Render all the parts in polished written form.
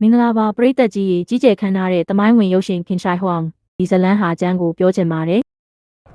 မင်္ဂလာပါပရိသတ်ကြီးရေကြီးကျယ်ခမ်းနားတဲ့သမိုင်းဝင်ရုပ်ရှင်ခင်ဆိုင်ဟွမ်ဒီဇလန်းဟာကျမ်းကိုပြောချင်ပါတယ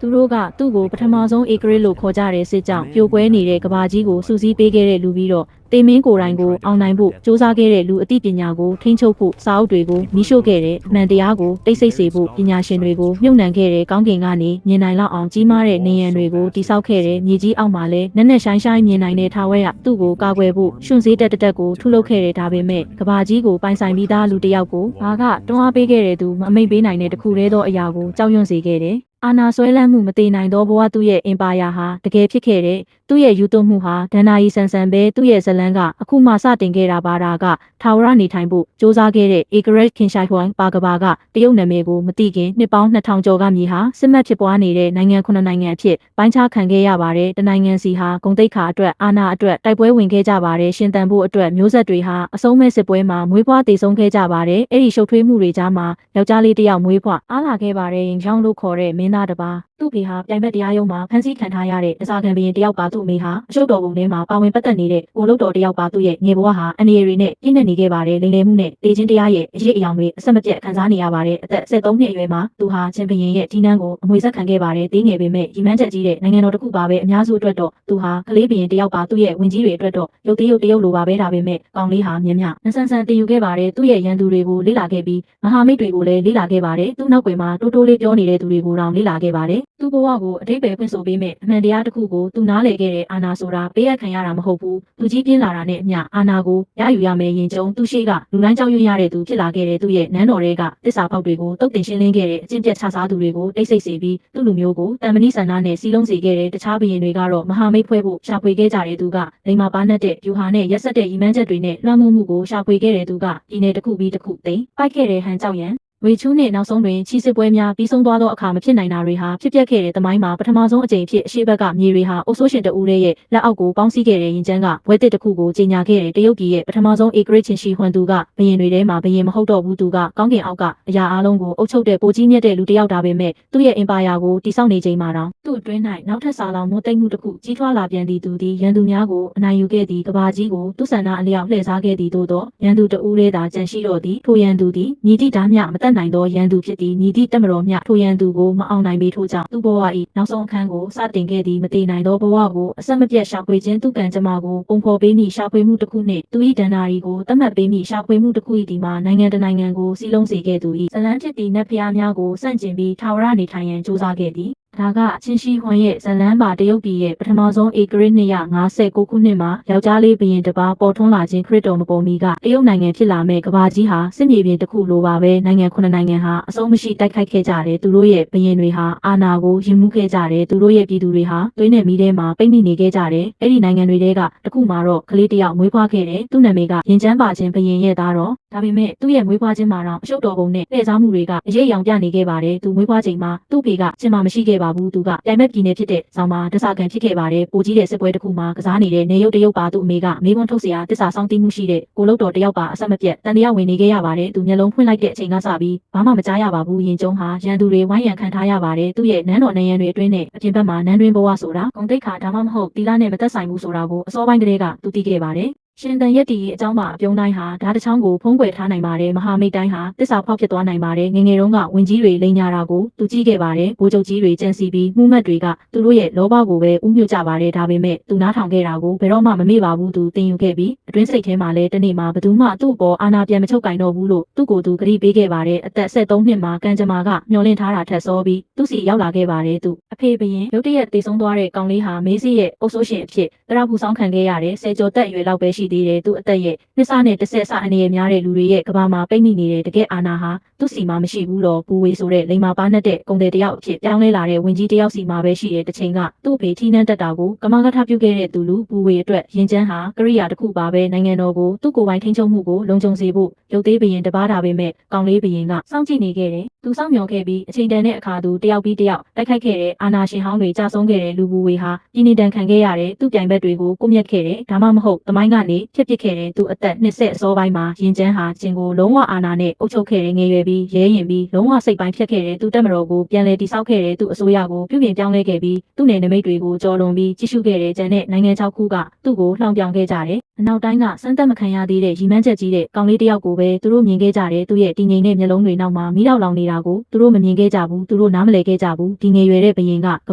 ်သူတို့ကသူ့ကိုပထမဆုံးဧကရစ်လို့ခေါ်ကြတဲ့စစ်ကြောင့်ပြိုကွဲနေတဲ့ကဘာကြီးကိုစူးစီးပေးခဲ့တဲ့လူပြီးတော့တေမင်းကိုယ်တိုင်ကိုအောင်နိုင်ဖို့စူးစမ်းခဲ့တဲ့လူအသိပညာကိုထိန်းချုပ်ဖို့စာအုပ်တွေကိုမိရှို့ခဲ့တဲ့အမှန်တရားကိုတိတ်ဆိတ်စေဖို့ပညာရှင်တွေကိုမြုပ်နှံခဲ့တဲ့ကောင်းကင်ကနေမြင်နိုင်လောက်အောင်ကြီးမားတဲ့နေရန်တွေကိုတိစောက်ခဲ့တဲ့မြေကြီးအောက်မှာလည်းနက်နက်ရှိုင်းရှိုင်းမြင်နိုင်တဲ့ထားဝဲရသူ့ကိုကာကွယ်ဖို့ရှွန့်စေးတက်ကိုထုလုပ်ခဲ့တဲ့ဒါပေမဲ့ကဘာကြီးကိုပိုင်ဆိုင်ပြီးသားလူတစ်ယောက်ကိုဘာကတွန်းအားပေးခဲ့တဲ့သူမအမိတ်ပေးနိုင်တဲ့တခုတည်းသောအရာကိုကြောက်ရွံ့စေခဲ့တယ်အာနာဆွဲလန်းမှုမတည်နိုင်သောဘဝသူ့ရဲ့အင်ပါယာဟာတကယ်ဖြစ်ခဲ့တဲ့သူ့ရဲ့ယူသွမှုဟာဒဏ္ဍာရီဆန်ဆန်ပဲသူ့ရဲ့ဇလန်းကအခုမှစတင်ခဲ့တာပါတာကထာဝရနေထိုင်ဖို့စ조사ခဲ့တဲ့ဧကရက်ခင်ရှိုင်ဟွမ်ပါကဘာကတရုတ်နာမည်ကိုမသိခင်နှစ်ပေါင်း2000ကျော်ကမြေဟာစစ်မှတ်ဖြစ်ပွားနေတဲ့နိုင်ငံ9နိုင်ငံအဖြစ်ပိုင်းခြားခံခဲ့ရပါတယ်တနိုင်ငံစီဟာဂုံတိတ်ခါအတွက်အာနာအတွက်တိုက်ပွဲဝင်ခဲ့ကြပါတယ်ရှင်တန်ဖို့အတွက်မျိုးဆက်တွေဟာအဆုံးမဲ့စစ်ပွဲမှာမွေးဖွားတည်ဆုံးခဲ့ကြပါတယ်အဲ့ဒီရှုပ်ထွေးမှုတွေကြားမှာယောက်ျားလေးတစ်ယောက်မွေးဖွားအားလာခဲ့ပါတယ်ရင်ချောင်းလို့ခေါ်တဲ့မင်းသားတစ်ပါးသူ့ဖေဟာပြိုင်ဘက်တရားရုံးမှာဖမ်းဆီးခံထားရတဲ့တစားခံဘရင်တယောက်ပါသူ့မိဟာအရှုပ်တော်ပုံထဲမှာပါဝင်ပတ်သက်နေတဲ့ကိုလုတ်တော်တယောက်ပါသူ့ရဲ့ငယ်ဘဝဟာအနေရီနဲ့ပြည့်နေခဲ့ပါတယ်လိမ်လည်မှုနဲ့တေချင်းတရားရဲ့အရေးအယောင်တွေအဆက်မပြတ်ခံစားနေရပါတယ်အသက်73နှစ်အရွယ်မှာသူဟာချင်းဘရင်ရဲ့ဒီနန်းကိုအမွေဆက်ခံခဲ့ပါတယ်တေးငယ်ပေမဲ့ရီမန်းချက်ကြီးတဲ့နိုင်ငံတော်တစ်ခုပါပဲအများစုအတွက်တော့သူဟာကလေးဘရင်တယောက်ပါသူ့ရဲ့ဝင်ကြီးတွေအတွက်တော့ရုပ်သေးရုပ်တရုပ်လိုပါပဲဒါပေမဲ့ကောင်လေးဟာမြင်မြနဆန်ဆန်တင်ယူခဲ့ပါတယ်သူ့ရဲ့ရန်သူတွေကိုလေ့လာခဲ့ပြီးမဟာမိတ်တွေကိုလည်းလေ့လာခဲ့ပါတယ်သူ့နောက်ွယ်မှာတိုးတိုးလေးပြောနေတဲ့သူတွေကိုတောင်လေ့လာခဲ့ပါတယ်သူ့ဘဝကိုအတိတ်ပဲဖွင့်ဆိုပေးမဲ့အမှန်တရားတစ်ခုကိုသူနားလည်ခဲ့တဲ့အာနာဆိုတာပေးအပ်ခံရတာမဟုတ်ဘူးသူကြီးပြင်းလာတာနဲ့အမျှအာနာကိုရယူရမယ်ရင်ကျုံသူရှိကလူတိုင်းကြောက်ရွံ့ရတဲ့သူဖြစ်လာခဲ့တဲ့သူရဲ့နန်းတော်တွေကတစ္ဆာပေါက်တွေကိုတုတ်တင်ရှင်းလင်းခဲ့တဲ့အကျင့်ပြတ်ချစားသူတွေကိုတိတ်ဆိတ်စေပြီးသူ့လူမျိုးကိုတန်မဏိဆန္ဒနဲ့စီလုံးစေခဲ့တဲ့တခြားဘရင်တွေကတော့မဟာမိတ်ဖွဲ့ဖို့ရှာဖွေခဲ့ကြတဲ့သူကလိမ္မာပါနဲ့တဲ့ယူဟာနဲ့ရက်ဆက်တဲ့ရီမန်းချက်တွေနဲ့လွှမ်းမိုးမှုကိုရှာဖွေခဲ့တဲ့သူကဒီနယ်တစ်ခုပြီးတစ်ခုသိမ်းပိုက်ခဲ့တဲ့ဟန်ကြောက်ရန်ဝေချူးနဲ့နောက်ဆုံးတွင်ချီစစ်ပွဲများပြီးဆုံးသွားသောအခါမဖြစ်နိုင်တာတွေဟာဖြစ်ပျက်ခဲ့တဲ့သမိုင်းမှာပထမဆုံးအကြိမ်ဖြစ်အရှိဘက်ကမြေတွေဟာအိုဆိုးရှင်တဦးရဲ့လက်အောက်ကိုပေါင်းစည်းခဲ့တဲ့ရင်ကျန်းကဘွဲတစ်တစ်ခုကိုကြီးညာခဲ့တဲ့တရုတ်ပြည်ရဲ့ပထမဆုံးဧကရစ်ချင်းရှိဟွမ်သူကဘရင်တွေထဲမှာဘရင်မဟုတ်တော့ဘူးသူကကောင်းကင်အောက်ကအရာအလုံးကိုအုပ်ချုပ်တဲ့ပိုကြီးမြတ်တဲ့လူတစ်ယောက်ဒါပေမဲ့သူ့ရဲ့အင်ပါယာကိုတိစောက်နေချိန်မှာတော့သူ့အတွင်း၌နောက်ထပ်စာလောင်မိုးတိတ်မှုတစ်ခုကြီးထွားလာပြန်သည်သူသည်ရန်သူများကိုအနိုင်ယူခဲ့သည်ကဘာကြီးကိုသူ့ဆန္ဒအလျောက်လှည့်စားခဲ့သည်သို့သောရန်သူတဦးလေးသာကြံရှိတော့သည်ထိုရန်သူသည်မြည်သည့်ဓာမျှမတတ်နိုင်သောရန်သူဖြစ်သည်ညီသည့်တက်မတော်မြထိုရန်သူကိုမအောင်နိုင်ပေထို့ကြောင့်သူ့ဘဝ၏နောက်ဆုံးအခန်းကိုစတင်ခဲ့သည်မတည်နိုင်သောဘဝကိုအဆက်မပြတ်ရှာဖွေခြင်းသူကံကြမ္မာကိုပုံဖော်ပေးမိရှာဖွေမှုတစ်ခုနှင့်သူ၏ဒဏ္ဍာရီကိုသတ်မှတ်ပေးမိရှာဖွေမှုတစ်ခု၏ဒီမှာနိုင်ငံတနိုင်ငံကိုစီးလုံးစေခဲ့သူ၏ဇလန်းဖြစ်သည့်နတ်ဖျားများကိုစန့်ကျင်ပြီးထာဝရနေထိုင်ရန်ကြိုးစားခဲ့သည်ဒါကချင်းရှိဟွမ်ရဲ့ဇလန်းပါတရုတ်ပြည်ရဲ့ပထမဆုံးဧကရစ်259ခုနှစ်မှာယောက်ျားလေးဘရင်တစ်ပါးပေါ်ထွန်းလာခြင်းခရစ်တော်မပေါ်မီကတရုတ်နိုင်ငံဖြစ်လာမဲ့ကဘာကြီးဟာစစ်မြေပြင်တစ်ခုလိုပါပဲနိုင်ငံ9နိုင်ငံဟာအဆုံးမရှိတိုက်ခိုက်ခဲ့ကြတယ်သူတို့ရဲ့ဘရင်တွေဟာအာဏာကိုရင်မှုခဲ့ကြတယ်သူတို့ရဲ့ပြည်သူတွေဟာသွေးနဲ့မီးထဲမှာပိတ်မိနေခဲ့ကြတယ်အဲ့ဒီနိုင်ငံတွေတဲကတခုမှတော့ကလေးတစ်ယောက်မွေးဖွားခဲ့တယ်သူ့နာမည်ကရင်ကျန်းပါခြင်းဘရင်ရဲ့သားတော့ဒါပေမဲ့သူ့ရဲ့မွေးဖွားခြင်းမှာတော့အရှုပ်တော်ပုံနဲ့လှည့်စားမှုတွေကအရေးအယောင်ပြနေခဲ့ပါတယ်သူမွေးဖွားချိန်မှာသူ့ဖေကချင်းမမရှိခဲ့ပါဘူးသူကပြိုင်ဘက်ပြည်နယ်ဖြစ်တဲ့ဆောင်းမှာတစားကန်ဖြစ်ခဲ့ပါတယ်ပိုကြီးတဲ့စစ်ပွဲတစ်ခုမှာကစားနေတဲ့နေရုပ်တရုပ်ပါသူ့အမေကမေးခွန်းထုတ်စရာတစ္ဆာဆောင်တိမှုရှိတဲ့ကိုလုတ်တော်တယောက်ပါအဆက်မပြတ်တန်တရားဝင်နေခဲ့ရပါတယ်သူမျက်လုံးဖွင့်လိုက်တဲ့အချိန်ကစပြီးဘာမှမကြားရပါဘူးရင်ကျုံဟာရန်သူတွေဝိုင်းရံခံထားရပါတယ်သူ့ရဲ့နန်းတော်နန်းရံတွေအတွင်းနဲ့အပြင်ဘက်မှာနန်းတွင်းဘဝဆိုတာဂုံတိတ်ခါဒါမှမဟုတ်တီလာနဲ့မသက်ဆိုင်ဘူးဆိုတာကိုအစောပိုင်းကတည်းကသူသိခဲ့ပါတယ်ရှင်တန်ရက်တီရဲ့အကြောင်းပါအပြုံးတိုင်းဟာဓာတ်တစ်ချောင်းကိုဖုံးကွယ်ထားနိုင်ပါတယ်မဟာမိတ်တိုင်းဟာတစ္ဆာဖောက်ဖြစ်သွားနိုင်ပါတယ်ငငယ်တုန်းကဝင်ကြီးတွေလိန်ညာတာကိုသူကြည့်ခဲ့ပါတယ်ဘိုးချုပ်ကြီးတွေကြံစီပြီးမှုမှတ်တွေကသူတို့ရဲ့လောဘကိုပဲဥညွှတ်ကြပါတယ်ဒါပေမဲ့သူနားထောင်ခဲ့တာကိုဘယ်တော့မှမမေ့ပါဘူးသူတင်ယူခဲ့ပြီးအတွင်းစိတ်ထဲမှာလည်းတနေ့မှဘသူမှသူ့ပေါ်အာဏာပြန်မချုပ်ကင်တော့ဘူးလို့သူ့ကိုယ်သူဂရုပေးခဲ့ပါတယ်အသက်73နှစ်မှာကံကြမ္မာကမျောလင့်ထားတာထက်စောပြီးသူ့စီရောက်လာခဲ့ပါတယ်သူအဖေဘရင်ရုတ်တရက်တည်ဆုံးသွားတဲ့ကောင်လေးဟာမေးစီရဲ့အုပ်စိုးရှင်အဖြစ်တရဖူဆောင်ခံခဲ့ရတယ်ဆယ်ကျော်သက်အရွယ်လောက်ပဲရှိသေးတယ်သူအသက်နှစ်ဆနဲ့တစ်ဆက်ဆအနေနဲ့များတဲ့လူတွေရဲ့ကဘာမှာပိတ်မိနေတဲ့တကယ်အာဏာဟာသူ့စီမှာမရှိဘူးတော့ဘူဝေဆိုတဲ့လိမ္မာပါနဲ့တဲ့ကုန်တယ်တယောက်အဖြစ်ပြောင်းလဲလာတဲ့ဝင်ကြီးတယောက်စီမှာပဲရှိတဲ့တစ်ချိန်ကသူ့အဖေထီးနှန်းတက်တာကိုကမကထပြုခဲ့တဲ့သူလူဘူဝေအတွက်ရင်ကျန်းဟာကရိယာတစ်ခုပါပဲနိုင်ငံတော်ကိုသူ့ကိုယ်ပိုင်ထိန်းချုပ်မှုကိုလုံခြုံစေဖို့ရုပ်သေးဘရင်တပါးတာပဲမဲ့ကောင်လေးဘရင်ကစောင့်ကြည့်နေခဲ့တယ်သူစောင့်မျှော်ခဲ့ပြီးအချိန်တန်တဲ့အခါသူတယောက်ပြီးတယောက်တိုက်ခိုက်ခဲ့တဲ့အာဏာရှင်ဟောင်းတွေကြာဆုံးခဲ့တဲ့လူဘူဝေဟာပြည်နေတန်ခံခဲ့ရတဲ့သူ့ပြိုင်ဘက်တွေကိုကိုမြတ်ခဲ့တယ်ဒါမှမဟုတ်သမိုင်းကနေဖြစ်ပစ်ခဲ့တဲ့သူအသက်20အစောပိုင်းမှာရင်ကျန်းဟာကျင်ကိုလုံးဝအာဏာနဲ့အုပ်ချုပ်ခဲ့တဲ့ငယ်ရွယ်ပြီးရဲရင်ပြီးလုံးဝစိတ်ပိုင်းဖြတ်ခဲ့တဲ့သူတက်မတော်ကိုပြန်လည်တည်ဆောက်ခဲ့တဲ့သူအစိုးရကိုပြုပြင်ပြောင်းလဲခဲ့ပြီးသူ့နယ်နိမိတ်တွေကိုကြော်လွန်ပြီးကြီးစုခဲ့တဲ့ကျန်တဲ့နိုင်ငံ6ခုကသူ့ကိုလှောင်ပြောင်ခဲ့ကြတယ် အနောက်တိုင်းကစမ်းသပ်မခံရသေးတဲ့ရီမန်းချက်ကြီးတဲ့ကောင်လေးတစ်ယောက်ကိုပဲသူတို့မြင်ခဲ့ကြတယ်သူ့ရဲ့တည်ငြိမ်တဲ့မျက်လုံးတွေနောက်မှာမီးတောက်လောင်နေတာကိုသူတို့မမြင်ခဲ့ကြဘူးသူတို့နားမလည်ခဲ့ကြဘူးဒီငယ်ရွယ်တဲ့ဘရင်ကက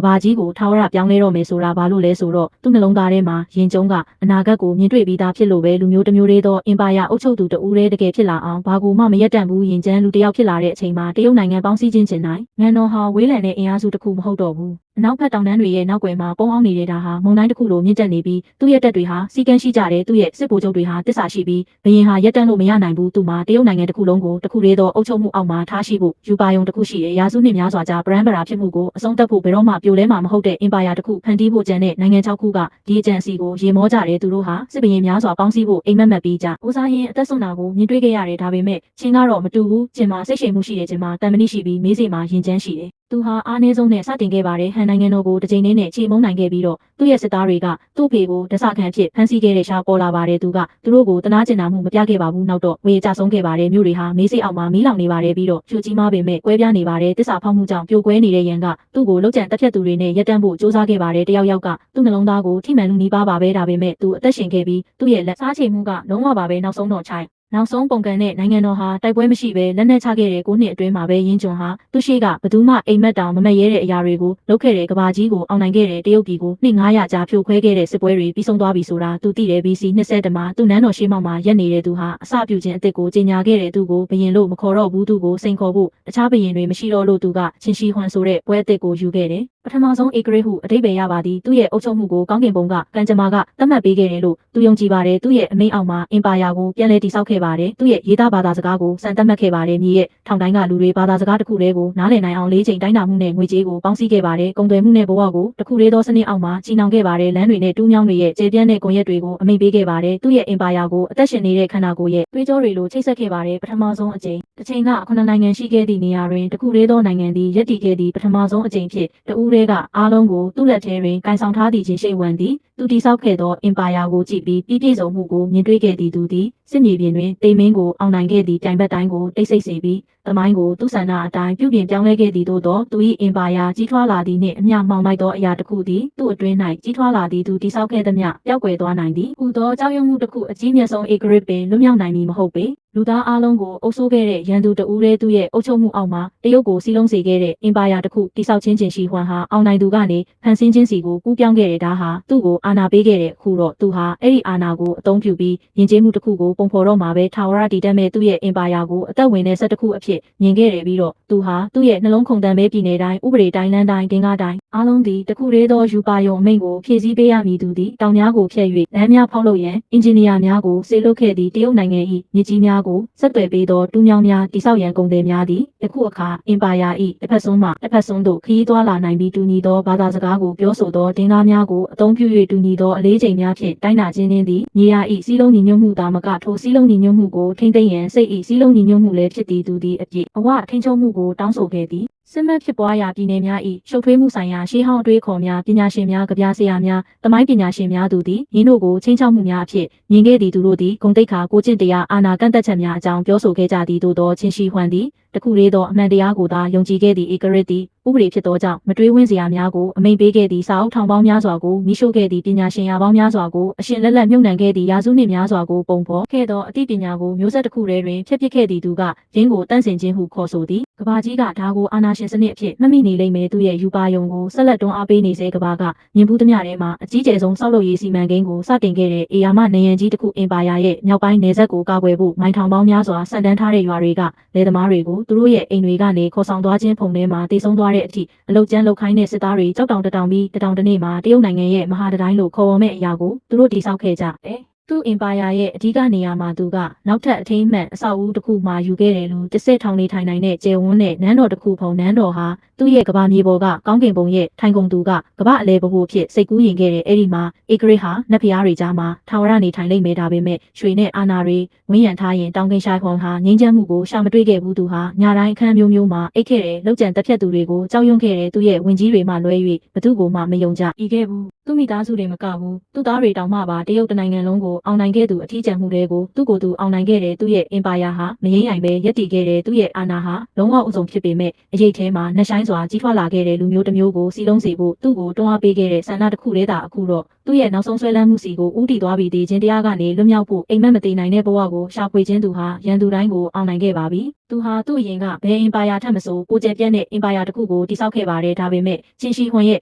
ဘာကြီးကိုထာဝရပြောင်းလဲတော့မယ်ဆိုတာဘာလို့လဲဆိုတော့သူ့နှလုံးသားထဲမှာရင်ကျုံကအနာဂတ်ကိုမြင်တွေ့ပြီးသားဖြစ်လို့ပဲလူမျိုးတစ်မျိုးလေးသောအင်ပါယာအုပ်ချုပ်သူတဦးတည်းတကယ်ဖြစ်လာအောင်ဘာကိုမှမရက်တန့်ဘူးရင်ကျန်းလူတစ်ယောက်ဖြစ်လာတဲ့အချိန်မှာတရုတ်နိုင်ငံပေါင်းစည်းခြင်းချင်နိုင်ငန်တော်ဟာဝေးလံတဲ့အင်အားစုတစ်ခုမဟုတ်တော့ဘူးအနောက်ဘက်တောင်တန်းတွေရဲ့နောက်ွယ်မှာပုံအောင်နေတဲ့ဒါဟာမုံတိုင်းတစ်ခုလိုမြင့်တက်နေပြီးသူ့ရဲ့တက်တွေဟာစီကန်းရှိကြတယ်သူ့ရဲ့စစ်ဗိုလ်ချုပ်တွေဟာတစ္ဆာရှိပြီးဘရင်ဟာရက်တန့်လို့မရနိုင်ဘူးသူ့မှာတရုတ်နိုင်ငံတစ်ခုလုံးကိုတစ်ခုတည်းသောအုပ်ချုပ်မှုအောက်မှာထားရှိဖို့ယူပါယုံတစ်ခုရှိတယ်ရာစုနှစ်များစွာကြာဗရန်ဗရာဖြစ်မှုကိုအဆုံးသတ်ဖို့ဘယ်တော့မှပြိုလဲမှာမဟုတ်တဲ့အင်ပါယာတစ်ခုဖန်တီးဖို့ကြံတဲ့နိုင်ငံ6ခုကဒီအကြံစီကိုရေမောကြတယ်သူတို့ဟာစစ်ဘရင်များစွာပေါင်းစည်းဖို့အိမ်မက်ပြီးကြဦးစားရင်အသက်ဆုံးတာကိုမြင်တွေ့ခဲ့ရတယ်ဒါပေမဲ့ချင်းကတော့မတူဘူးချင်းမှာစိတ်ရှိမှုရှိတယ်ချင်းမှာတန်မဏိရှိပြီးမေးစေမှာရင်ကျန်းရှိတယ်သူဟာအားနည်းဆုံးနဲ့စတင်ခဲ့ပါတယ်ဟန်နိုင်ငံတော်ကိုတစ်ချိန်နဲ့ချေမုန်းနိုင်ခဲ့ပြီးတော့သူ့ရဲ့စစ်သားတွေကသူ့ဖေကိုဒဆခံဖြစ်ဖမ်းဆီးခဲ့တဲ့ရှားပေါ်လာပါတယ်သူကသူတို့ကိုတနာကျင်နာမှုမပြခဲ့ပါဘူးနောက်တော့ဝေကြဆုံးခဲ့ပါတယ်မြို့တွေဟာမေးစိအောက်မှာမီးလောင်နေပါတယ်ပြီးတော့ဖြူကြီးမားပေမဲ့ကွဲပြားနေပါတယ်တစ္ဆာဖောက်မှုကြောင့်ပြိုကွဲနေတဲ့ရန်ကသူ့ကိုလှုပ်ကြံတက်ဖြတ်သူတွေနဲ့ရက်တန့်ဖို့စ조사ခဲ့ပါတယ်တယောက်ယောက်ကသူ့နှလုံးသားကိုထိမှန်လူနီးပါးပါပဲဒါပေမဲ့သူအသက်ရှင်ခဲ့ပြီးသူ့ရဲ့လက်စားချေမှုကလုံးဝပါပဲနောက်ဆုံးတော့ချိုင်နောက်ဆုံးပုံကန်တဲ့နိုင်ငံတော်ဟာတိုက်ပွဲမရှိဘဲလက်နက်ချခဲ့တဲ့9နှစ်အတွင်းမှာပဲရင်းကျွန်းဟာသူရှိကဘသူမှအိမ်မက်တောင်မမက်ရဲတဲ့အရာတွေကိုလုပ်ခဲ့တဲ့ကဘာကြီးကိုအောင်နိုင်ခဲ့တဲ့တရုတ်ပြည်ကိုနှစ်900ကြာဖြိုခွဲခဲ့တဲ့စစ်ပွဲတွေပြီးဆုံးသွားပြီဆိုတာသူသိတယ် BC 20မှာသူ့နန်းတော်ရှိမောက်မှာရက်နေတဲ့သူဟာအစပြုခြင်းအစ်စ်ကိုကြီးညာခဲ့တဲ့သူကိုဘယင်လို့မခေါ်တော့ဘူးသူကိုစိန်ခေါ်ဖို့တခြားဘယင်တွေမရှိတော့လို့သူကချင်းရှိဟွမ်ဆိုတဲ့ပွဲအစ်စ်ကိုယူခဲ့တယ်ပထမဆုံးဧကရေဟုအတိတ်ပဲရပါသည်သူ့ရဲ့အုပ်ချုပ်မှုကိုကောင်းကင်ဘုံကကံကြမ္မာကသတ်မှတ်ပေးခဲ့တယ်လို့သူယုံကြည်ပါတယ်သူ့ရဲ့အမိန့်အောက်မှာအင်ပါယာကိုပြန်လည်တည်ဆောက်ခဲ့ပါတယ်သူ့ရဲ့ရေးသားဘာသာစကားကိုစံသတ်မှတ်ခဲ့ပါတယ်မြေရဲ့ထောင်တိုင်းကလူတွေဘာသာစကားတစ်ခုတည်းကိုနားလည်နိုင်အောင်၄ချိန်တိုင်းတာမှုနဲ့ငွေကြေးကိုပေါင်းစည်းခဲ့ပါတယ်ကုန်သွယ်မှုနဲ့ဘဝကိုတစ်ခုတည်းသောစနစ်အောက်မှာချီနှောင်ခဲ့ပါတယ်လမ်းတွေနဲ့တူးမြောင်းတွေရဲ့ကျေပြန့်တဲ့ကွန်ရက်တွေကိုအမိန့်ပေးခဲ့ပါတယ်သူ့ရဲ့အင်ပါယာကိုအသက်ရှင်နေတဲ့ခန္ဓာကိုယ်ရဲ့တွေးကြောတွေလိုချိတ်ဆက်ခဲ့ပါတယ်ပထမဆုံးအကြိမ်တစ်ချိန်က9နိုင်ငံရှိခဲ့သည့်နေရာတွင်တစ်ခုတည်းသောနိုင်ငံသည်ယက်တည်ခဲ့သည့်ပထမဆုံးအကြိမ်ဖြစ်တဦးတည်းကအားလုံးကိုသူ့လက်ထဲတွင်ကန်ဆောင်ထားသည့်ချင်းရှိဝန်သည်သူတိဆောက်ခဲ့သောအင်ပါယာကိုကြည့်ပြီးပြည့်စုံမှုကိုမြင်တွေ့ခဲ့သည့်သူသည်စစ်မြေပြင်တွင်တိမ်မင်းကိုအောင်နိုင်ခဲ့သည့်တိုင်ဘက်တိုင်းကိုတိတ်ဆိတ်စေပြီးသမိုင်းကိုသူ့ဆန္ဒအတိုင်းပြုပြင်ပြောင်းလဲခဲ့သည်သို့သောသူ၏အင်ပါယာကြီးထွားလာသည်နှင့်အမျှမှောင်လိုက်သောအရာတစ်ခုသည်သူ့အတွင်း၌ကြီးထွားလာသည်သူတိဆောက်ခဲ့သမျှပျောက်ကွယ်သွားနိုင်သည်ဟူသောကြောက်ရွံ့မှုတစ်ခုအကြီးမြတ်ဆုံးဧကရစ်ပင်လွတ်မြောက်နိုင်မည်မဟုတ်ပေလူသားအလုံးကိုအုပ်စိုးခဲ့တဲ့ရန်သူတဦးတည်းသူရဲ့အုပ်ချုပ်မှုအောက်မှာတရုတ်ကိုစီးလုံးစေခဲ့တဲ့အင်ပါယာတစ်ခုတိဆောက်ခြင်းချင်းရှိဟွမ်ဟာအောင်နိုင်သူကနေဖန်ဆင်းခြင်းစီကိုကူးပြောင်းခဲ့တဲ့ဒါဟာသူ့ကိုအာဏာပေးခဲ့တဲ့အခုတော့သူဟာအဲ့ဒီအာဏာကိုအသုံးပြုပြီးယဉ်ကျေးမှုတစ်ခုကိုပုံဖော်တော့မှာပဲထာဝရတည်တတ်မဲ့သူ့ရဲ့အင်ပါယာကိုအသက်ဝင်တဲ့ဆက်တစ်ခုအဖြစ်မြင်ခဲ့တယ်ပြီးတော့သူဟာသူ့ရဲ့နှလုံးခုန်တန်ပဲပြည်နယ်တိုင်းဥပဒေတိုင်းလမ်းတိုင်းဂင်္ဂတိုင်းအားလုံးသည်တစ်ခုတည်းသောယူပါယုံအမိန့်ကိုဖြည့်ဆည်းပေးရမည်သူသည်တောင်များကိုဖျက်၍လမ်းများဖောက်လုပ်ရန်အင်ဂျင်နီယာများကိုစေလွှတ်ခဲ့သည့်တရုတ်နိုင်ငံ၏မြစ်ကြီးများကိုဆက်သွယ်ပေးသောတူးမြောင်းများတိဆောက်ရန်ကုန်သည်များသည်ယခုအခါအင်ပါယာ၏တစ်ဖက်ဆုံးမှတစ်ဖက်ဆုံးသို့ခရီးသွားလာနိုင်ပြီးတူညီသောဘာသာစကားကိုပြောဆိုသောဒင်္ဂါများကိုအသုံးပြု၍တူညီသောအလေးချိန်များဖြင့်တိုင်းတာခြင်းသည်မြေယာ၏စီးလုံးညီညွတ်မှုသာမကထိုစီးလုံးညီညွတ်မှုကိုထိမ့်သိမ်းရန်စိတ်၏စီးလုံးညီညွတ်မှုလည်းဖြစ်သည်သူသည်အပြည့်အဝထိန်းချုပ်မှုကိုတောင်းဆိုခဲ့သည်စစ်မှန်ဖြစ်ပွားရာပြည်နယ်များ၏ရှုပ်ထွေးမှုဆိုင်ရာရှေးဟောင်းအတွေးခေါ်များပညာရှင်များကဗျာဆရာများတမိုင်းပညာရှင်များတို့သည်ယင်းတို့ကိုချင်းချောက်မှုများအဖြစ်မြင်ခဲ့သည်သူတို့သည်ဂုဏ်သိက္ခာကိုကျင့်တရားအာဏာကန့်သက်ချက်များအကြောင်းပြောဆိုခဲ့ကြသည်သို့သောချင်းရှိဟွမ်သည်တခုတည်းသောအမှန်တရားကိုသာယုံကြည်ခဲ့သည့်ဧကရစ်သည်ဥပဒေဖြစ်သောကြောင့်မတွေးဝန်းစရာများကိုအမိန့်ပေးခဲ့သည့်စာအုပ်ထောင်ပေါင်းများစွာကိုမိရှို့ခဲ့သည့်ပညာရှင်ရာပေါင်းများစွာကိုအရှင်လက်လက်မြုပ်နှံခဲ့သည့်ရာစုနှစ်များစွာကိုပုံဖော်ခဲ့သောအသိပညာကိုမျိုးဆက်တစ်ခုတည်းတွင်ဖျက်ပစ်ခဲ့သည့်သူကရင်းကိုတန့်စင်ခြင်းဟုခေါ်ဆိုသည်ကဘာကြီးကဒါကိုအာဏာရှင်စနစ်အဖြစ်မှတ်မိနေလိမ့်မယ်သူရဲ့ယူပါယုံကိုဆက်လက်တွန်းအားပေးနေစေကဘာကမြင်ဘူးသမျှထဲမှာအကြီးကျယ်ဆုံးဆောက်လုပ်ရေးစီမံကိန်းကိုစတင်ခဲ့တဲ့အေယာမနေရန်ကြီးတစ်ခုအင်ပါယာရဲ့မြောက်ပိုင်းနယ်စပ်ကိုကာကွယ်ဖို့မိုင်ထောင်ပေါင်းများစွာဆန်တန်းထားတဲ့ရွာတွေကလယ်သမားတွေကိုသူတို့ရဲ့အိမ်တွေကနေခေါ်ဆောင်သွားခြင်းပုံထဲမှာတည်ဆုံသွားတဲ့အထိအလုတ်ကျန်းလုတ်ခိုင်းတဲ့စစ်သားတွေကြောက်တောင်တတောင်ပြီးတတောင်တနေ့မှာတရုတ်နိုင်ငံရဲ့မဟာတတိုင်းလိုခေါ်ဝေါ်မဲ့အရာကိုသူတို့တည်ဆောက်ခဲ့ကြတယ်သူ့အင်ပါယာရဲ့အဓိကနေရာမှာသူကနောက်ထပ်အထိမ်းအမှတ်အဆောက်အဦတစ်ခုမှယူခဲ့တယ်လို့တစ်ဆက်ထောင်နေထိုင်နိုင်တဲ့ကျယ်ဝန်းတဲ့နန်းတော်တစ်ခုဖုံနန်းတော်ဟာသူ့ရဲ့ကဘာမြေပေါ်ကကောင်းကင်ဘုံရဲ့ထိုင်ကုန်သူကကဘာအလဲဘဖို့ဖြစ်စိတ်ကူးရင်ခဲ့တဲ့အဲ့ဒီမှာဧကရစ်ဟာနတ်ဖျားတွေကြားမှာထာဝရနေထိုင်လိမ့်မယ်ဒါပေမဲ့ရွှေနဲ့အာနာတွေဝင်းရံထားရင်တောင်ကင်ရှိုင်ခွန်ဟာငိမ့်ချမ်းမှုကိုရှာမတွေ့ခဲ့ဘူးသူဟာညတိုင်းအခန်းမျိုးမျိုးမှာအိတ်ခဲ့တယ်လောက်ကျန်တက်ဖြတ်သူတွေကိုကြောက်ရွံ့ခဲ့တယ်သူ့ရဲ့ဝင်ကြီးတွေမှလွဲ၍ဘသူကိုမှမယုံကြဤခဲ့ဘူးသူ့မိသားစုတွေမကဘူးသူ့သားတွေတောင်မှပါတရုတ်တနိုင်ငံလုံးကိုအောင်နိုင်ခဲ့သူအထီးကျန်မှုတွေကိုသူ့ကိုယ်သူအောင်နိုင်ခဲ့တယ်သူ့ရဲ့အင်ပါယာဟာမငြိမ်းနိုင်ပဲရပ်တည်ခဲ့တယ်သူ့ရဲ့အာဏာဟာလုံးဝဥဆုံးဖြစ်ပေမဲ့အရေးထဲမှာနှဆိုင်စွာကြီးထွားလာခဲ့တဲ့လူမျိုးတစ်မျိုးကိုစီလုံးစေဖို့သူ့ကိုတွန်းအားပေးခဲ့တဲ့ဆန္ဒတစ်ခုတည်းသာအခုတော့ သူ့ရဲ့နောက်ဆုံးဆွဲလန်းမှုစီကိုဥတီသွားပြီးတည်ခြင်းတရားကနေလွတ်မြောက်ဖို့အိမ်မက်မတည်နိုင်တဲ့ဘဝကိုရှာဖွေခြင်းသူဟာရန်သူတိုင်းကိုအောင်နိုင်ခဲ့ပါပြီ။သူဟာသူ့အရင်ကဘယ်အင်ပါယာထက်မဆိုကိုကျယ်ပြန့်တဲ့အင်ပါယာတစ်ခုကိုတည်ဆောက်ခဲ့ပါတယ်ဒါပေမဲ့ချင်းရှိဟွန်ရဲ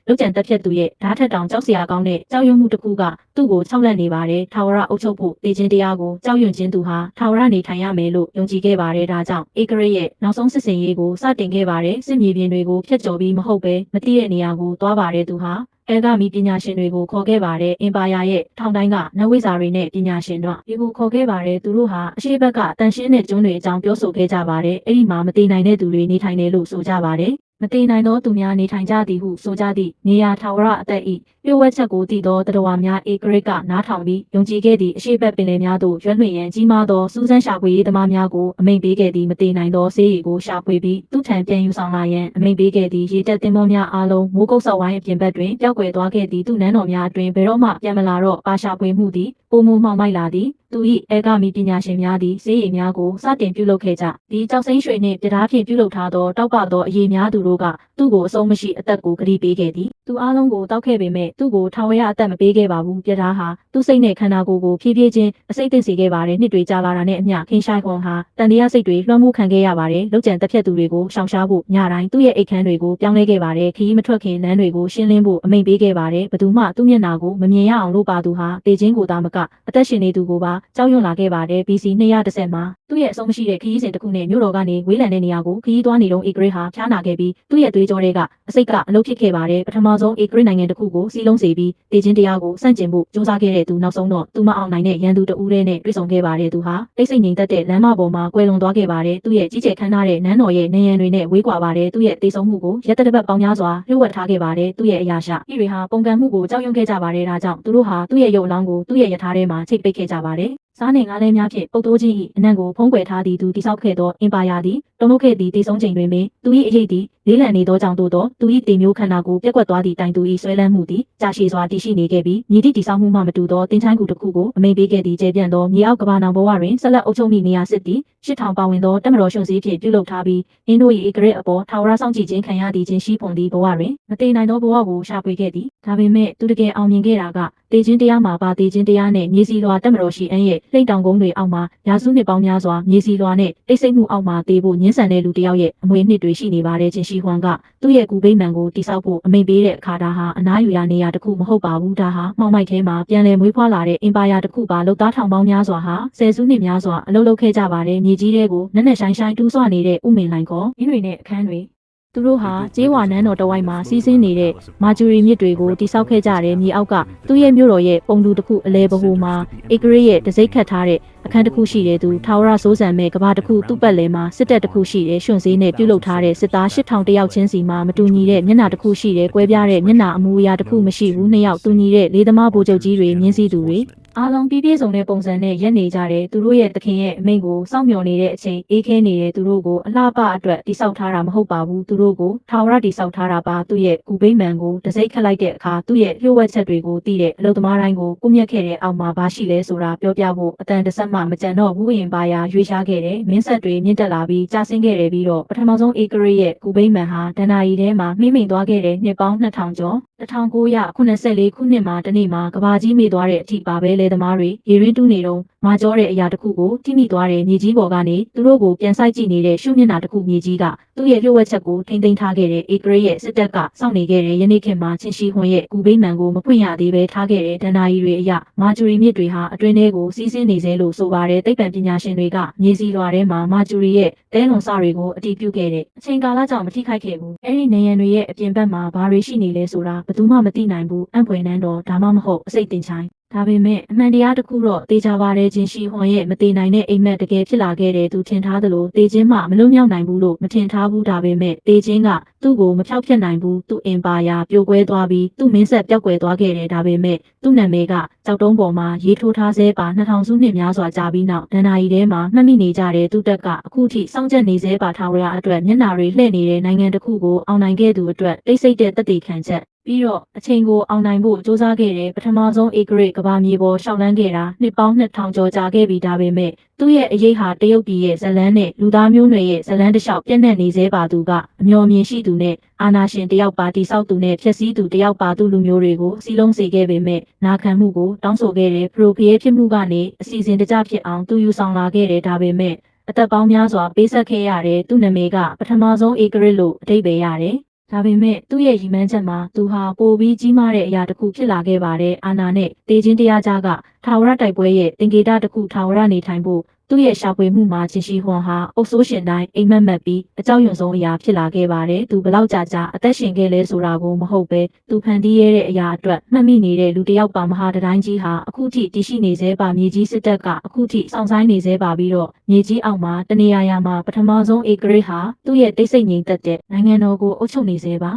့လုတ်ကြံတက်ဖြတ်သူရဲ့ဓာတ်ထက်တောင်ကြောက်စရာကောင်းတဲ့ကြောက်ရွံ့မှုတစ်ခုကသူ့ကိုခြောက်လန့်နေပါတယ်ထာဝရအုပ်ချုပ်ဖို့တည်ခြင်းတရားကိုကြောက်ရွံ့ခြင်းသူဟာထာဝရနေထိုင်ရမယ်လို့ယုံကြည်ခဲ့ပါတယ်ဒါကြောင့်ဧကရစ်ရဲ့နောက်ဆုံးစစ်စင်ရေးကိုစတင်ခဲ့ပါတယ်စစ်မြေပြင်တွေကိုဖျက်ကျော်ပြီးမဟုတ်ပဲမတိတဲ့နေရာကိုသွားပါတယ်သူဟာအဲကမီပညာရှင်တွေကိုခေါ်ခဲ့ပါတယ်အင်ပါယာရဲ့ထောင်တိုင်းကနဝိဇာတွေနဲ့ပညာရှင်တို့ဒီကိုခေါ်ခဲ့ပါတယ်သူတို့ဟာအရှိဘက်ကတန်ရှင်းတဲ့ကျွန်းတွေအကြောင်းပြောဆိုခဲ့ကြပါတယ်အဲ့ဒီမှာမတည်နိုင်တဲ့သူတွေနေထိုင်တယ်လို့ဆိုကြပါတယ်မတည်နိုင်သောသူများနေထိုင်ကြသည်ဟုဆိုကြသည့်နေရာထာဝရအသက်၏ပြည့်ဝချက်ကိုတည်သောတရဝများဧကရစ်ကနားထောင်ပြီးယုံကြည်ခဲ့သည့်အရှိဘက်ပင်လယ်များသို့ရွှဲလွှင့်ရန်ကြီးမားသောစူးစမ်းရှာဖွေရေးသမားများကိုအမိန့်ပေးခဲ့သည့်မတည်နိုင်သောဆေးရည်ကိုရှာဖွေပြီးသူ့ထံပြန်ယူဆောင်လာရန်အမိန့်ပေးခဲ့သည့်ရေတက်သင်္ဘောများအားလုံးမိုးကုတ်ဆောက်ဝိုင်းအပြင်ဘက်တွင်ပျောက်ကွယ်သွားခဲ့သည့်သူ့နန်းတော်များအတွင်ဘယ်တော့မှပြန်မလာတော့ပါရှာဖွေမှုသည်ပုံမှုမှောင်မိုက်လာသည်သူ၏အဲကမီပညာရှင်များသည်ဆေးရည်များကိုစတင်ပြုလုပ်ခဲ့ကြဒီကြောက်စိမ့်ရွှေနှင့်ပြဓာဖြင့်ပြုလုပ်ထားသောတောက်ပသောအရေးများသူတို့ကသူ့ကိုအဆုံးမရှိအသက်ကိုဂရုပေးခဲ့သည်သူအားလုံးကိုတောက်ခဲ့ပေမဲ့သူ့ကိုထာဝရအသက်မပေးခဲ့ပါဘူးပြဓာဟာသူ့စိတ်နဲ့ခန္ဓာကိုယ်ကိုဖြည်းဖြည်းချင်းအစိတ်သိစေခဲ့ပါတယ်နှစ်တွေကြာလာတာနဲ့အမျှခင်ရှိုင်ခွန်ဟာတန်တရားစိတ်တွေလွှမ်းမိုးခံခဲ့ရပါတယ်လုတ်ကြံတက်ဖြတ်သူတွေကိုရှောင်ရှားဖို့ညတိုင်းသူ့ရဲ့အိတ်ခမ်းတွေကိုပြောင်းလဲခဲ့ပါတယ်ခီးမထွက်ခင်လမ်းတွေကိုရှင်းလင်းဖို့အမိန့်ပေးခဲ့ပါတယ်ဘသူမှသူ့မျက်နှာကိုမမြင်ရအောင်လို့ပါသူဟာတေခြင်းကိုသာမကအသက်ရှင်နေသူကိုပါကြောက်ရွံ့လာခဲ့ပါတယ် BC 210မှာသူ့ရဲ့အဆုံးမရှိတဲ့ခီးစဉ်တစ်ခုနဲ့မြို့တော်ကနေဝေးလံတဲ့နေရာကိုခီးသွားနေတော့ဧကရစ်ဟာဖျားနာခဲ့ပြီးသူ့ရဲ့သွေးကြောတွေကအစိတ်ကအလုပ်ဖြစ်ခဲ့ပါတယ်ပထမဆုံးဧကရစ်နိုင်ငံတစ်ခုကိုစီးလုံးစေပြီးတေခြင်းတရားကိုစန့်ကျင်ဖို့ကြိုးစားခဲ့တဲ့သူနောက်ဆုံးတော့သူမအောင်နိုင်တဲ့ရန်သူတဦးနဲ့တွေ့ဆုံခဲ့ပါတယ်သူဟာတိတ်ဆိတ်ငြိမ်သက်တဲ့လမ်းမပေါ်မှာကွယ်လွန်သွားခဲ့ပါတယ်သူ့ရဲ့ကြီးကျယ်ခမ်းနားတဲ့နန်းတော်ရဲ့နေရန်တွေနဲ့ဝေးကွာပါတယ်သူ့ရဲ့တေဆုံးမှုကိုရက်သက်ပေါင်းများစွာလျှို့ဝှက်ထားခဲ့ပါတယ်သူ့ရဲ့အရာရှိတွေဟာပုံကံမှုကိုကြောက်ရွံ့ခဲ့ကြပါတယ်ဒါကြောင့်သူတို့ဟာသူ့ရဲ့ရုပ်အလောင်းကိုသူ့ရဲ့ယထာထဲမှာချိတ်ပိတ်ခဲ့ကြပါတယ်စားနေငါးလဲများဖြင့်ပုတ်တိုးခြင်း၏အနံ့ကိုဖုံးကွယ်ထားသည့်သူတိဆောက်ခဲ့သောအင်ပါယာသည်တုံ့လုပ်ခဲ့သည့်တေဆုံးချိန်တွင်ပင်သူ၏အရေးသည်လေးလံနေသောကြောင့်သို့သောသူ၏တေမျိုးခန္ဓာကိုပြက်ကွက်သွားသည့်တိုင်သူ၏ဆွဲလန်းမှုသည်ကြာရှည်စွာတည်ရှိနေခဲ့ပြီးမြေတိတိဆောက်မှုမှမတူသောတင်ချိုင်းကူတစ်ခုကိုအမိန့်ပေးခဲ့သည့်ကျေပြန့်သောမြေအောက်ကဘာနောင်ဘဝတွင်ဆက်လက်အုပ်ချုပ်မိနေရာစစ်သည်8000ပါဝင်သောတက်မတော်ရှင်စည်းဖြင့်ပြုလုပ်ထားပြီးအင်းတို့၏ဧကရစ်အပေါ်ထာဝရဆောင်ကြည့်ခြင်းခံရသည့်ချင်းရှိဖွန်သည့်ဘဝတွင်မတည်နိုင်သောဘဝကိုရှာဖွေခဲ့သည်ဒါပေမဲ့သူတကယ်အောင်မြင်ခဲ့တာကတေခြင်းတရားမှာပါတေခြင်းတရားနဲ့မြေစီလွာတက်မတော်ရှိအန်းရဲ့လှိမ့်တောင်ကုန်းတွေအောက်မှာရာစုနှစ်ပေါင်းများစွာမြေစီလွာနဲ့တိတ်ဆိတ်မှုအောက်မှာတေဖို့ညှင်းဆန်တဲ့လူတစ်ယောက်ရဲ့အမွေနှစ်တွေရှိနေပါတယ်ချင်းရှိဟွမ်ကသူ့ရဲ့ကူဗိမ္မာန်ကိုတိဆောက်ဖို့အမိန့်ပေးတဲ့အခါဒါဟာအနားယူရနေရတစ်ခုမဟုတ်ပါဘူးဒါဟာမှောင်မိုက်ထဲမှာပြန်လည်မွေးဖွားလာတဲ့အင်ပါယာတစ်ခုပါလုံသားထောင်ပေါင်းများစွာဟာဆယ်စုနှစ်များစွာအလုပ်လုပ်ခဲ့ကြပါတယ်မြေကြီးတွေကိုနက်နက်ရှိုင်းရှိုင်းတူးဆွနေတဲ့ဥမင်လိုင်ကောအင်းတွေနဲ့အခန်းတွေသူတို့ဟာကျေးဝါနန်းတော်တဝိုက်မှာစီးဆင်းနေတဲ့မာဂျူရီမြစ်တွေကိုတိဆောက်ခဲ့ကြတဲ့မြေအောက်ကသူ့ရဲ့မြို့တော်ရဲ့ပုံတူတစ်ခုအလဲပဟိုမှာဧကရစ်ရဲ့တစိမ့်ခတ်ထားတဲ့အခန်းတစ်ခုရှိတဲ့သူထာဝရစိုးစံမဲ့ကဘာတစ်ခုသူ့ပတ်လည်မှာစစ်တပ်တစ်ခုရှိတဲ့ရွှွန်စည်းနဲ့ပြုလုပ်ထားတဲ့စစ်သား8000တယောက်ချင်းစီမှာမတူညီတဲ့မျက်နှာတစ်ခုရှိတဲ့ကွဲပြားတဲ့မျက်နှာအမူအရာတစ်ခုမရှိဘူးနှစ်ယောက်တူညီတဲ့လေးသမားဗိုလ်ချုပ်ကြီးတွေမြင်းစည်းသူတွေအားလုံးပြည့်စုံတဲ့ပုံစံနဲ့ရက်နေကြတယ်သူတို့ရဲ့သခင်ရဲ့အမိန့်ကိုစောင့်မျှော်နေတဲ့အချိန်အေးခဲနေတဲ့သူတို့ကိုအလှပအတွက်တိဆောက်ထားတာမဟုတ်ပါဘူးသူတို့ကိုထာဝရတိဆောက်ထားတာပါသူ့ရဲ့ကူဗိမ္မာန်ကိုတစိမ့်ခတ်လိုက်တဲ့အခါသူ့ရဲ့လျှို့ဝှက်ချက်တွေကိုသိတဲ့အလုပ်သမားတိုင်းကိုကုမြက်ခဲ့တဲ့အောက်မှာဘာရှိလဲဆိုတာပြောပြဖို့အတန်တဆက်မှမကြံတော့ဘူးရင်ပါရာရွေးရှားခဲ့တယ်မင်းဆက်တွေမြင့်တက်လာပြီးကြာဆင်းခဲ့တယ်ပြီးတော့ပထမဆုံးဧကရစ်ရဲ့ကူဗိမ္မာန်ဟာဒဏ္ဍာရီထဲမှာမှိမ့်မိန်သွားခဲ့တဲ့နှစ်ပေါင်း2000ကျော်1984ခုနှစ်မှာတနေ့မှာကဘာကြီးမိသွားတဲ့အထိပါပဲလေသမားတွေရေရင်းတူးနေတော့မာကြောတဲ့အရာတစ်ခုကိုထိမိသွားတဲ့မြေကြီးပေါ်ကနေသူတို့ကိုပြန်ဆိုင်ကြည့်နေတဲ့ရှုမျက်နှာတစ်ခုမြေကြီးကသူ့ရဲ့လျှို့ဝှက်ချက်ကိုထိမ့်သိမ်းထားခဲ့တဲ့ဧကရစ်ရဲ့စစ်တပ်ကစောင့်နေခဲ့တဲ့ယနေ့ခေတ်မှာချင်းရှိဟွန်ရဲ့ကူဗိမ္မာန်ကိုမဖွင့်ရသေးပဲထားခဲ့တဲ့ဒဏ္ဍာရီတွေအရမာဂျူရီမြစ်တွေဟာအတွင်းထဲကိုစီးဆင်းနေစေလို့ဆိုပါတယ်သိပ္ပံပညာရှင်တွေကမြေစီလွာထဲမှာမာဂျူရီရဲ့တဲလွန်စတွေကိုအတည်ပြုခဲ့တဲ့အချိန်ကာလကြောင့်မထိခိုက်ခဲ့ဘူးအဲ့ဒီနေရန်တွေရဲ့အပြင်ဘက်မှာဘာတွေရှိနေလဲဆိုတာဘယ်သူမှမသိနိုင်ဘူးအံ့ဖွယ်နှန်းတော့ဒါမှမဟုတ်အစိတ်တင်ချိုင်းဒါပေမဲ့အမှန်တရားတစ်ခုတော့တေချာပါတယ်ချင်းရှိဟွန်ရဲ့မတည်နိုင်တဲ့အိမ်မက်တကယ်ဖြစ်လာခဲ့တယ်သူထင်ထားသလိုတေချင်းမှမလွတ်မြောက်နိုင်ဘူးလို့မထင်ထားဘူးဒါပေမဲ့တေချင်းကသူ့ကိုမဖြောက်ပြတ်နိုင်ဘူးသူ့အင်ပါယာပြိုကွဲသွားပြီးသူ့မင်းဆက်ပျောက်ကွယ်သွားခဲ့တယ်ဒါပေမဲ့သူ့နာမည်ကကြောက်တုံးပေါ်မှာရေးထိုးထားဆဲပါ2000စုနှစ်များစွာကြာပြီးနောက်ဒဏ္ဍာရီထဲမှာမှတ်မိနေကြတဲ့သူ့တက်ကအခုထိစောင့်ကြက်နေဆဲပါထာဝရအတွက်မျက်နာတွေလှည့်နေတဲ့နိုင်ငံတစ်ခုကိုအောင်နိုင်ခဲ့သူအတွက်တိတ်ဆိတ်တဲ့တသက်ခံချက် ပြီးတော့အချိန်ကိုအောင်နိုင်ဖို့စ조사ခဲ့တဲ့ပထမဆုံးဧကရစ်ကဘာမြေပေါ်ရှောက်လန်းခဲ့တာနှစ်ပေါင်း2000ကျော်ကြာခဲ့ပြီဒါပေမဲ့သူ့ရဲ့အရေးဟာတရုတ်ပြည်ရဲ့ဇလန်းနဲ့လူသားမျိုးနွယ်ရဲ့ဇလန်းတစ်လျှောက်ပြန့်နှံ့နေသေးပါသူကအမျှော်မြင်ရှိသူနဲ့အာနာရှင်တယောက်ပါတိဆောက်သူနဲ့ဖျက်ဆီးသူတယောက်ပါသူလူမျိုးတွေကိုစီလုံးစေခဲ့ပေမဲ့နာခံမှုကိုတောင်းဆိုခဲ့တဲ့ပရိုဖီရဲ့ဖြစ်မှုကနေအစီအစဉ်တကျဖြစ်အောင်သူယူဆောင်လာခဲ့တဲ့ဒါပေမဲ့အသက်ပေါင်းများစွာပေးဆက်ခဲ့ရတဲ့သူ့နာမည်ကပထမဆုံးဧကရစ်လို့အဓိပ္ပာယ်ရတယ်ဒါပေမဲ့သူ့ရဲ့ရည်မှန်းချက်မှာသူဟာပိုပြီးကြီးမားတဲ့အရာတစ်ခုဖြစ်လာခဲ့ပါတယ်အာနာနဲ့တေချင်းတရားကြားကထာဝရတိုက်ပွဲရဲ့သင်္ကေတတစ်ခုထာဝရနေထိုင်ဖို့သူ့ရဲ့ရှာဖွေမှုမှာချင်းရှိဟွန်ဟာအုပ်ဆိုးရှင်တိုင်းအိမ်မက်မက်ပြီးအကြောက်ရွံ့ဆုံးအရာဖြစ်လာခဲ့ပါတယ်သူဘလောက်ကြာကြာအသက်ရှင်ခဲ့လဲဆိုတာကိုမဟုတ်ပဲသူဖန်တီးရတဲ့အရာအတွက်မှတ်မိနေတဲ့လူတစ်ယောက်ပါမဟာတိုင်းကြီးဟာအခုထိတည်ရှိနေသေးပါမြေကြီးစစ်တပ်ကအခုထိစောင့်ဆိုင်နေသေးပါပြီးတော့မြေကြီးအောက်မှာတနေရာမှာပထမဆုံးဧကရစ်ဟာသူ့ရဲ့တိတ်ဆိတ်ငြိမ်သက်တဲ့နိုင်ငံတော်ကိုအုပ်ချုပ်နေသေးပါ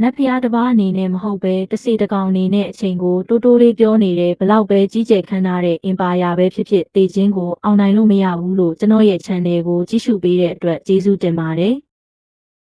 နတ်ဖျားတစ်ပါးအနေနဲ့မဟုတ်ပဲတစီတကောင်အနေနဲ့အချိန်ကိုတိုးတိုးလေးပြောနေတဲ့ဘလောက်ပဲကြီးကျယ်ခမ်းနားတဲ့အင်ပါယာပဲဖြစ်ဖြစ်တေချင်းကိုအောင်နိုင်လို့မရဘူးလို့ကျွန်တော်ရဲ့ channel ကိုကြည့်ရှုပေးတဲ့အတွက်ကျေးဇူးတင်ပါတယ်